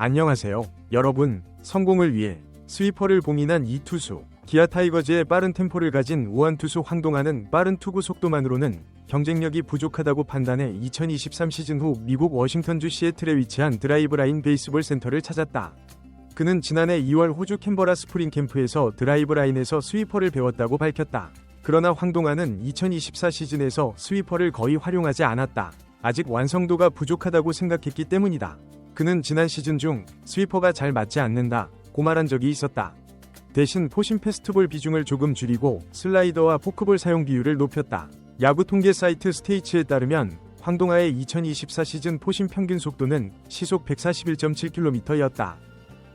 안녕하세요. 여러분, 성공을 위해 스위퍼를 봉인한 이 투수. 기아 타이거즈의 빠른 템포를 가진 우완 투수 황동아는 빠른 투구 속도만으로는 경쟁력이 부족하다고 판단해 2023 시즌 후 미국 워싱턴주 시애틀에 위치한 드라이브라인 베이스볼 센터를 찾았다. 그는 지난해 2월 호주 캔버라 스프링 캠프에서 드라이브라인에서 스위퍼를 배웠다고 밝혔다. 그러나 황동아는 2024 시즌에서 스위퍼를 거의 활용하지 않았다. 아직 완성도가 부족하다고 생각했기 때문이다. 그는 지난 시즌 중 스위퍼가 잘 맞지 않는다고 말한 적이 있었다. 대신 포심 패스트볼 비중을 조금 줄이고 슬라이더와 포크볼 사용 비율을 높였다. 야구 통계 사이트 스테이츠에 따르면 황동아의 2024 시즌 포심 평균 속도는 시속 141.7km였다.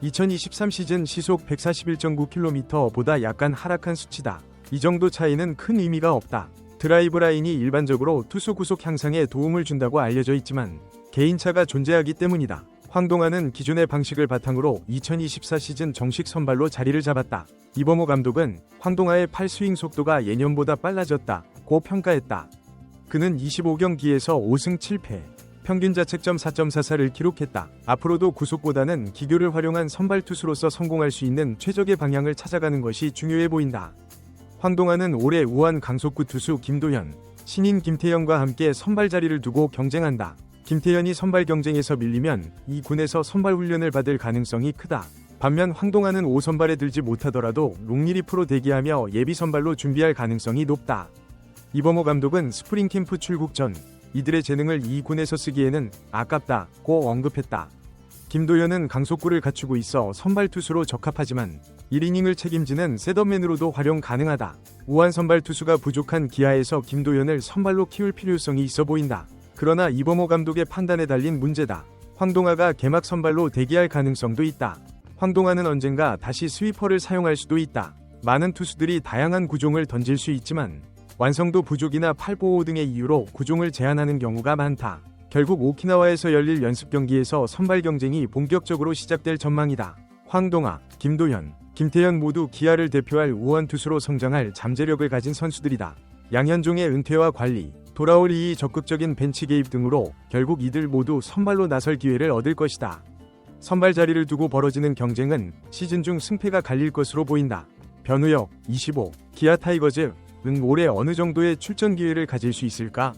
2023 시즌 시속 141.9km보다 약간 하락한 수치다. 이 정도 차이는 큰 의미가 없다. 드라이브 라인이 일반적으로 투수 구속 향상에 도움을 준다고 알려져 있지만 개인차가 존재하기 때문이다. 황동아는 기존의 방식을 바탕으로 2024 시즌 정식 선발로 자리를 잡았다. 이범호 감독은 황동아의 팔 스윙 속도가 예년보다 빨라졌다고 평가했다. 그는 25경기에서 5승 7패, 평균 자책점 4.44를 기록했다. 앞으로도 구속보다는 기교를 활용한 선발 투수로서 성공할 수 있는 최적의 방향을 찾아가는 것이 중요해 보인다. 황동아는 올해 우한 강속구 투수 김도현, 신인 김태현과 함께 선발 자리를 두고 경쟁한다. 김태현이 선발 경쟁에서 밀리면 이 군에서 선발 훈련을 받을 가능성이 크다. 반면 황동아는 5선발에 들지 못하더라도 롱리리프로 대기하며 예비 선발로 준비할 가능성이 높다. 이범호 감독은 스프링 캠프 출국 전 이들의 재능을 이 군에서 쓰기에는 아깝다고 언급했다. 김도현은 강속구를 갖추고 있어 선발 투수로 적합하지만 1이닝을 책임지는 셋업맨으로도 활용 가능하다. 우한 선발 투수가 부족한 기아에서 김도현을 선발로 키울 필요성이 있어 보인다. 그러나 이범호 감독의 판단에 달린 문제다. 황동아가 개막 선발로 대기할 가능성도 있다. 황동아는 언젠가 다시 스위퍼를 사용할 수도 있다. 많은 투수들이 다양한 구종을 던질 수 있지만 완성도 부족이나 팔보호 등의 이유로 구종을 제한하는 경우가 많다. 결국 오키나와에서 열릴 연습 경기에서 선발 경쟁이 본격적으로 시작될 전망이다. 황동아, 김도현, 김태현 모두 기아를 대표할 우완 투수로 성장할 잠재력을 가진 선수들이다. 양현종의 은퇴와 관리, 돌아올 이의 적극적인 벤치 개입 등으로 결국 이들 모두 선발로 나설 기회를 얻을 것이다. 선발 자리를 두고 벌어지는 경쟁은 시즌 중 승패가 갈릴 것으로 보인다. 변우혁, 25, 기아 타이거즈는 올해 어느 정도의 출전 기회를 가질 수 있을까?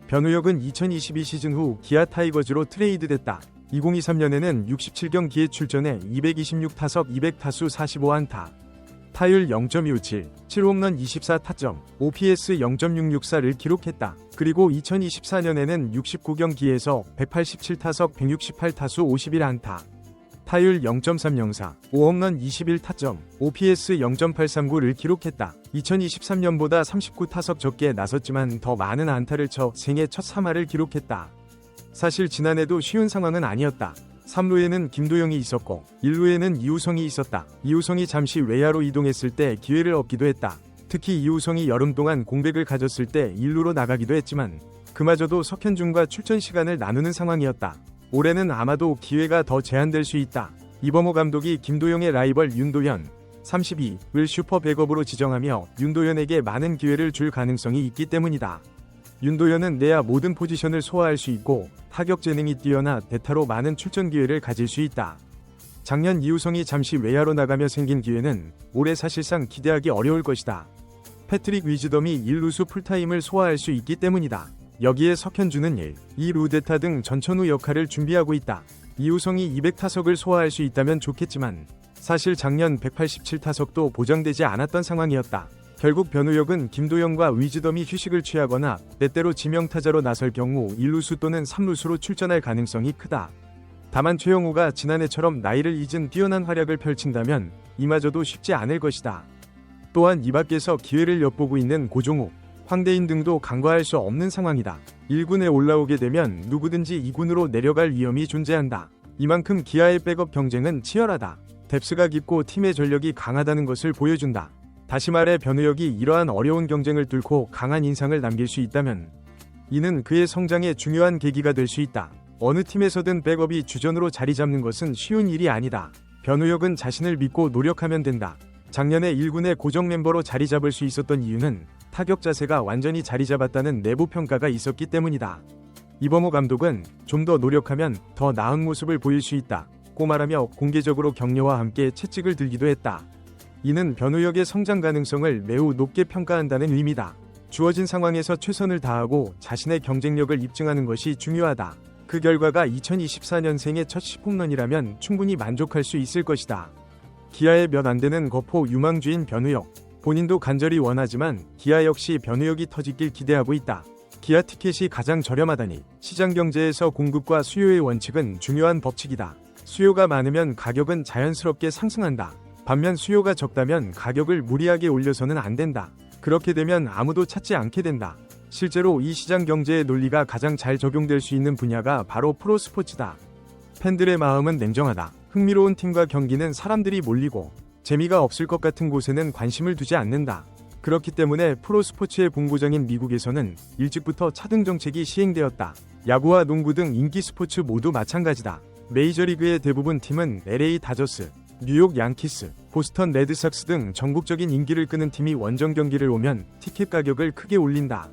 변우혁은 2022 시즌 후 기아 타이거즈로 트레이드됐다. 2023년에는 67경기에 출전해 226타석 200타수 45안타, 타율 0.257, 7홈런 24타점, OPS 0.664를 기록했다. 그리고 2024년에는 69경기에서 187타석 168타수 51안타, 타율 0.304, 5홈런 21타점, OPS 0.839를 기록했다. 2023년보다 39타석 적게 나섰지만 더 많은 안타를 쳐 생애 첫 3할을 기록했다. 사실 지난해도 쉬운 상황은 아니었다. 3루에는 김도영이 있었고 1루에는 이우성이 있었다. 이우성이 잠시 외야로 이동했을 때 기회를 얻기도 했다. 특히 이우성이 여름 동안 공백을 가졌을 때 1루로 나가기도 했지만 그마저도 석현준과 출전 시간을 나누는 상황이었다. 올해는 아마도 기회가 더 제한될 수 있다. 이범호 감독이 김도영의 라이벌 윤도현, 32을 슈퍼 백업으로 지정하며 윤도현에게 많은 기회를 줄 가능성이 있기 때문이다. 윤도현은 내야 모든 포지션을 소화할 수 있고 타격 재능이 뛰어나 대타로 많은 출전 기회를 가질 수 있다. 작년 이우성이 잠시 외야로 나가며 생긴 기회는 올해 사실상 기대하기 어려울 것이다. 패트릭 위즈덤이 1루수 풀타임을 소화할 수 있기 때문이다. 여기에 석현준은 1, 2루 대타 등 전천후 역할을 준비하고 있다. 이우성이 200타석을 소화할 수 있다면 좋겠지만 사실 작년 187타석도 보장되지 않았던 상황이었다. 결국 변우혁은 김도영과 위즈덤이 휴식을 취하거나 때때로 지명타자로 나설 경우 1루수 또는 3루수로 출전할 가능성이 크다. 다만 최영우가 지난해처럼 나이를 잊은 뛰어난 활약을 펼친다면 이마저도 쉽지 않을 것이다. 또한 이 밖에서 기회를 엿보고 있는 고종욱, 황대인 등도 간과할 수 없는 상황이다. 1군에 올라오게 되면 누구든지 2군으로 내려갈 위험이 존재한다. 이만큼 기아의 백업 경쟁은 치열하다. 뎁스가 깊고 팀의 전력이 강하다는 것을 보여준다. 다시 말해 변우혁이 이러한 어려운 경쟁을 뚫고 강한 인상을 남길 수 있다면 이는 그의 성장에 중요한 계기가 될 수 있다. 어느 팀에서든 백업이 주전으로 자리 잡는 것은 쉬운 일이 아니다. 변우혁은 자신을 믿고 노력하면 된다. 작년에 1군의 고정 멤버로 자리 잡을 수 있었던 이유는 타격 자세가 완전히 자리 잡았다는 내부 평가가 있었기 때문이다. 이범호 감독은 좀 더 노력하면 더 나은 모습을 보일 수 있다. 꼬마라며 공개적으로 격려와 함께 채찍을 들기도 했다. 이는 변우혁의 성장 가능성을 매우 높게 평가한다는 의미다. 주어진 상황에서 최선을 다하고 자신의 경쟁력을 입증하는 것이 중요하다. 그 결과가 2024년생의 첫 10홈런이라면 충분히 만족할 수 있을 것이다. 기아의 몇 안되는 거포 유망주인 변우혁. 본인도 간절히 원하지만 기아 역시 변우혁이 터지길 기대하고 있다. 기아 티켓이 가장 저렴하다니 시장 경제에서 공급과 수요의 원칙은 중요한 법칙이다. 수요가 많으면 가격은 자연스럽게 상승한다. 반면 수요가 적다면 가격을 무리하게 올려서는 안 된다. 그렇게 되면 아무도 찾지 않게 된다. 실제로 이 시장 경제의 논리가 가장 잘 적용될 수 있는 분야가 바로 프로스포츠다. 팬들의 마음은 냉정하다. 흥미로운 팀과 경기는 사람들이 몰리고 재미가 없을 것 같은 곳에는 관심을 두지 않는다. 그렇기 때문에 프로스포츠의 본고장인 미국에서는 일찍부터 차등 정책이 시행되었다. 야구와 농구 등 인기 스포츠 모두 마찬가지다. 메이저리그의 대부분 팀은 LA 다저스, 뉴욕 양키스, 보스턴 레드삭스 등 전국적인 인기를 끄는 팀이 원정 경기를 오면 티켓 가격을 크게 올린다.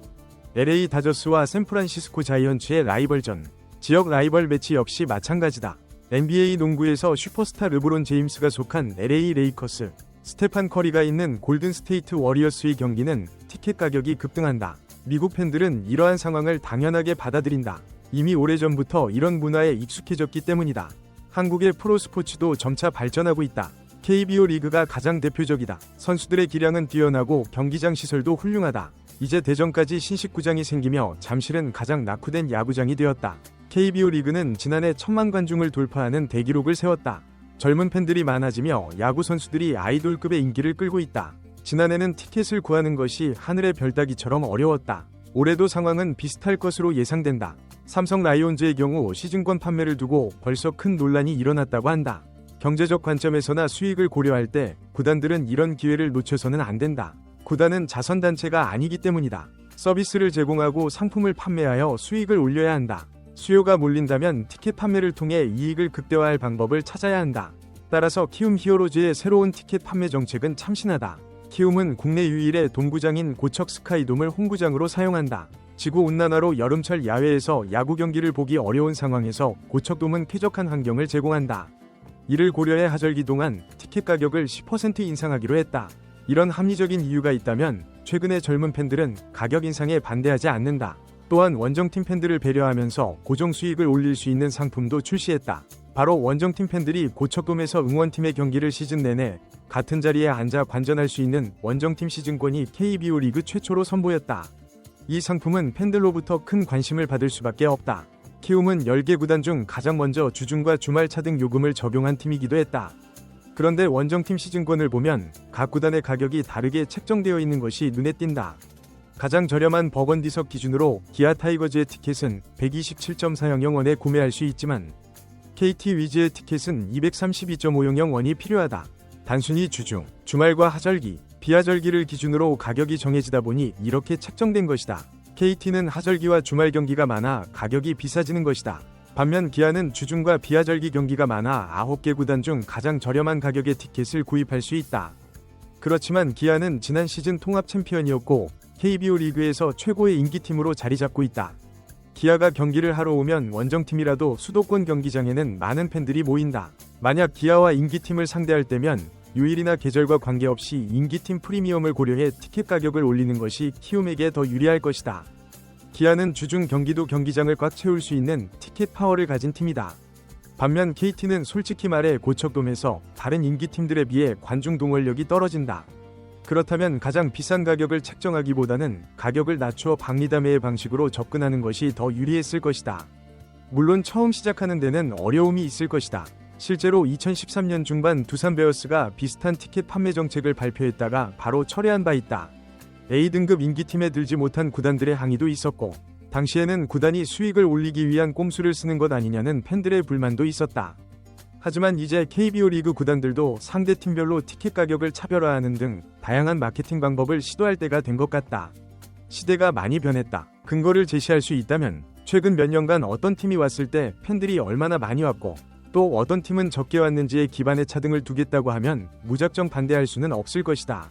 LA 다저스와 샌프란시스코 자이언츠의 라이벌전, 지역 라이벌 매치 역시 마찬가지다. NBA 농구에서 슈퍼스타 르브론 제임스가 속한 LA 레이커스, 스테판 커리가 있는 골든 스테이트 워리어스의 경기는 티켓 가격이 급등한다. 미국 팬들은 이러한 상황을 당연하게 받아들인다. 이미 오래전부터 이런 문화에 익숙해졌기 때문이다. 한국의 프로스포츠도 점차 발전하고 있다. KBO 리그가 가장 대표적이다. 선수들의 기량은 뛰어나고 경기장 시설도 훌륭하다. 이제 대전까지 신식구장이 생기며 잠실은 가장 낙후된 야구장이 되었다. KBO 리그는 지난해 1000만 관중을 돌파하는 대기록을 세웠다. 젊은 팬들이 많아지며 야구 선수들이 아이돌급의 인기를 끌고 있다. 지난해는 티켓을 구하는 것이 하늘의 별 따기처럼 어려웠다. 올해도 상황은 비슷할 것으로 예상된다. 삼성 라이온즈의 경우 시즌권 판매를 두고 벌써 큰 논란이 일어났다고 한다. 경제적 관점에서나 수익을 고려할 때 구단들은 이런 기회를 놓쳐서는 안 된다. 구단은 자선단체가 아니기 때문이다. 서비스를 제공하고 상품을 판매하여 수익을 올려야 한다. 수요가 몰린다면 티켓 판매를 통해 이익을 극대화할 방법을 찾아야 한다. 따라서 키움 히어로즈의 새로운 티켓 판매 정책은 참신하다. 키움은 국내 유일의 돔구장인 고척 스카이돔을 홈구장으로 사용한다. 지구온난화로 여름철 야외에서 야구 경기를 보기 어려운 상황에서 고척돔은 쾌적한 환경을 제공한다. 이를 고려해 하절기 동안 티켓 가격을 10% 인상하기로 했다. 이런 합리적인 이유가 있다면 최근의 젊은 팬들은 가격 인상에 반대하지 않는다. 또한 원정팀 팬들을 배려하면서 고정 수익을 올릴 수 있는 상품도 출시했다. 바로 원정팀 팬들이 고척돔에서 응원팀의 경기를 시즌 내내 같은 자리에 앉아 관전할 수 있는 원정팀 시즌권이 KBO 리그 최초로 선보였다. 이 상품은 팬들로부터 큰 관심을 받을 수밖에 없다. 키움은 10개 구단 중 가장 먼저 주중과 주말 차등 요금을 적용한 팀이기도 했다. 그런데 원정팀 시즌권을 보면 각 구단의 가격이 다르게 책정되어 있는 것이 눈에 띈다. 가장 저렴한 버건디석 기준으로 기아 타이거즈의 티켓은 127.400원에 구매할 수 있지만 KT 위즈의 티켓은 232.500원이 필요하다. 단순히 주중, 주말과 하절기, 비하절기를 기준으로 가격이 정해지다 보니 이렇게 책정된 것이다. KT는 하절기와 주말 경기가 많아 가격이 비싸지는 것이다. 반면 기아는 주중과 비하절기 경기가 많아 9개 구단 중 가장 저렴한 가격의 티켓을 구입할 수 있다. 그렇지만 기아는 지난 시즌 통합 챔피언이었고 KBO 리그에서 최고의 인기팀으로 자리 잡고 있다. 기아가 경기를 하러 오면 원정팀이라도 수도권 경기장에는 많은 팬들이 모인다. 만약 기아와 인기팀을 상대할 때면 요일이나 계절과 관계없이 인기팀 프리미엄을 고려해 티켓 가격을 올리는 것이 키움에게 더 유리할 것이다. 기아는 주중 경기도 경기장을 꽉 채울 수 있는 티켓 파워를 가진 팀이다. 반면 KT는 솔직히 말해 고척돔에서 다른 인기팀들에 비해 관중 동원력이 떨어진다. 그렇다면 가장 비싼 가격을 책정하기보다는 가격을 낮추어 박리담회의 방식으로 접근하는 것이 더 유리했을 것이다. 물론 처음 시작하는 데는 어려움이 있을 것이다. 실제로 2013년 중반 두산 베어스가 비슷한 티켓 판매 정책을 발표했다가 바로 철회한 바 있다. A등급 인기팀에 들지 못한 구단들의 항의도 있었고 당시에는 구단이 수익을 올리기 위한 꼼수를 쓰는 것 아니냐는 팬들의 불만도 있었다. 하지만 이제 KBO 리그 구단들도 상대 팀별로 티켓 가격을 차별화하는 등 다양한 마케팅 방법을 시도할 때가 된 것 같다. 시대가 많이 변했다. 근거를 제시할 수 있다면 최근 몇 년간 어떤 팀이 왔을 때 팬들이 얼마나 많이 왔고 또 어떤 팀은 적게 왔는지에 기반해 차등을 두겠다고 하면 무작정 반대할 수는 없을 것이다.